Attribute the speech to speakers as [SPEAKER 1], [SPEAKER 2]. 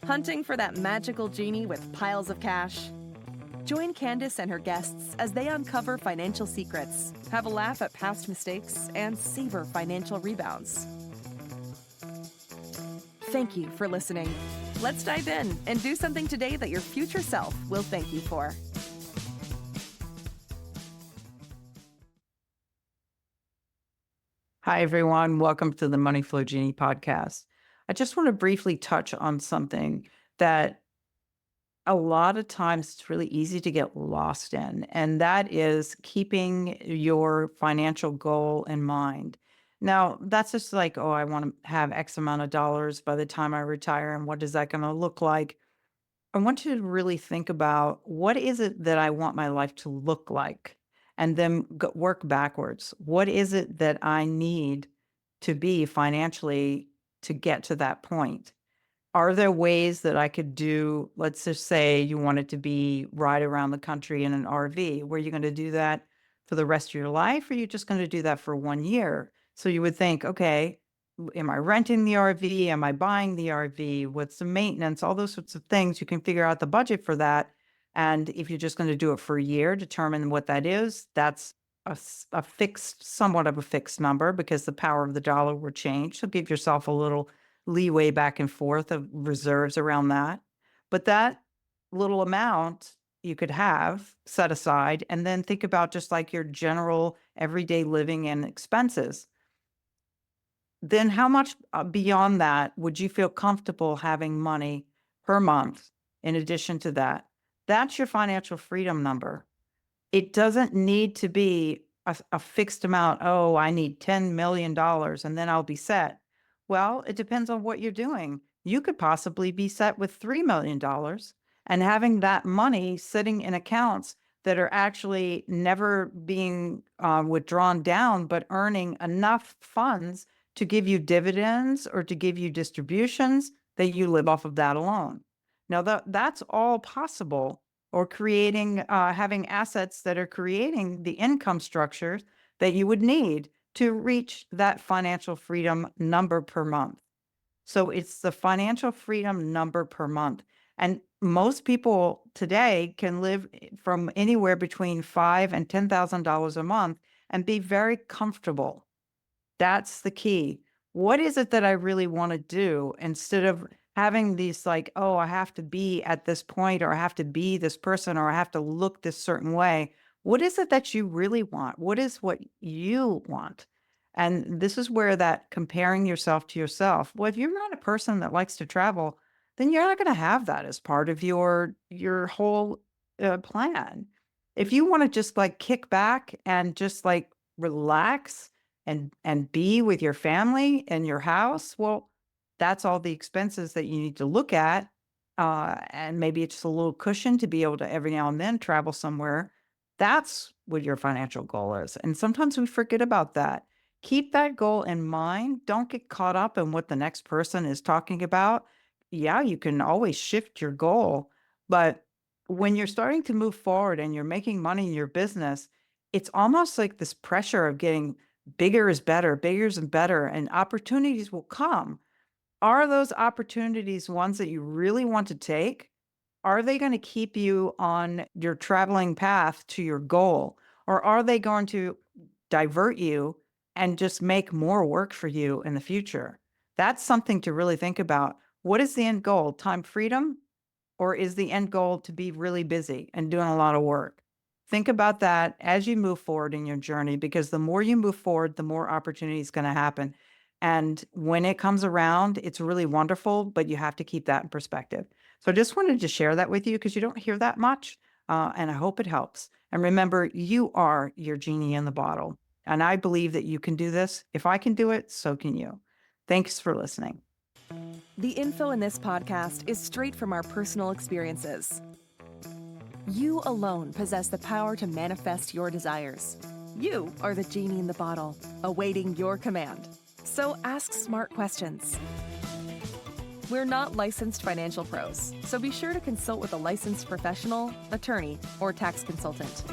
[SPEAKER 1] Hunting for that magical genie with piles of cash? Join Candace and her guests as they uncover financial secrets, have a laugh at past mistakes, and savor financial rebounds. Thank you for listening. Let's dive in and do something today that your future self will thank you for.
[SPEAKER 2] Hi, everyone. Welcome to the Money Flow Genie podcast. I just want to briefly touch on something that a lot of times it's really easy to get lost in, and that is keeping your financial goal in mind. Now, that's just like, oh, I want to have X amount of dollars by the time I retire, and what is that going to look like? I want you to really think about what is it that I want my life to look like, and then work backwards. What is it that I need to be financially to get to that point? Are there ways that I could do, let's just say you wanted to be ride around the country in an RV. Were you going to do that for the rest of your life, or are you just going to do that for 1 year? So you would think, okay, am I renting the RV? Am I buying the RV? What's the maintenance? All those sorts of things. You can figure out the budget for that. And if you're just going to do it for a year, determine what that is. That's a fixed, somewhat of a fixed number, because the power of the dollar will change. So give yourself a little leeway back and forth of reserves around that. But that little amount you could have set aside, and then think about just like your general everyday living and expenses. Then how much beyond that would you feel comfortable having money per month in addition to that? That's your financial freedom number. It doesn't need to be a fixed amount. Oh, I need $10 million and then I'll be set. Well, it depends on what you're doing. You could possibly be set with $3 million and having that money sitting in accounts that are actually never being withdrawn down, but earning enough funds to give you dividends or to give you distributions that you live off of that alone. Now, that's all possible, or creating, having assets that are creating the income structures that you would need to reach that financial freedom number per month. So it's the financial freedom number per month. And most people today can live from anywhere between $5,000 and $10,000 a month and be very comfortable. That's the key. What is it that I really want to do, instead of having these like, oh, I have to be at this point, or I have to be this person, or I have to look this certain way? What is it that you really want? What is what you want? And this is where that comparing yourself to yourself. Well, if you're not a person that likes to travel, then you're not going to have that as part of your whole plan. If you want to just like kick back and just like relax and be with your family and your house, well, that's all the expenses that you need to look at. And maybe it's a little cushion to be able to every now and then travel somewhere. That's what your financial goal is. And sometimes we forget about that. Keep that goal in mind. Don't get caught up in what the next person is talking about. Yeah, you can always shift your goal, but when you're starting to move forward and you're making money in your business, it's almost like this pressure of getting bigger is better, bigger is better, and opportunities will come. Are those opportunities ones that you really want to take? Are they going to keep you on your traveling path to your goal? Or are they going to divert you and just make more work for you in the future? That's something to really think about. What is the end goal? Time freedom? Or is the end goal to be really busy and doing a lot of work? Think about that as you move forward in your journey, because the more you move forward, the more opportunity is going to happen. And when it comes around, it's really wonderful, but you have to keep that in perspective. So I just wanted to share that with you because you don't hear that much, and I hope it helps. And remember, you are your genie in the bottle. And I believe that you can do this. If I can do it, so can you. Thanks for listening.
[SPEAKER 1] The info in this podcast is straight from our personal experiences. You alone possess the power to manifest your desires. You are the genie in the bottle, awaiting your command. So ask smart questions. We're not licensed financial pros, so be sure to consult with a licensed professional, attorney, or tax consultant.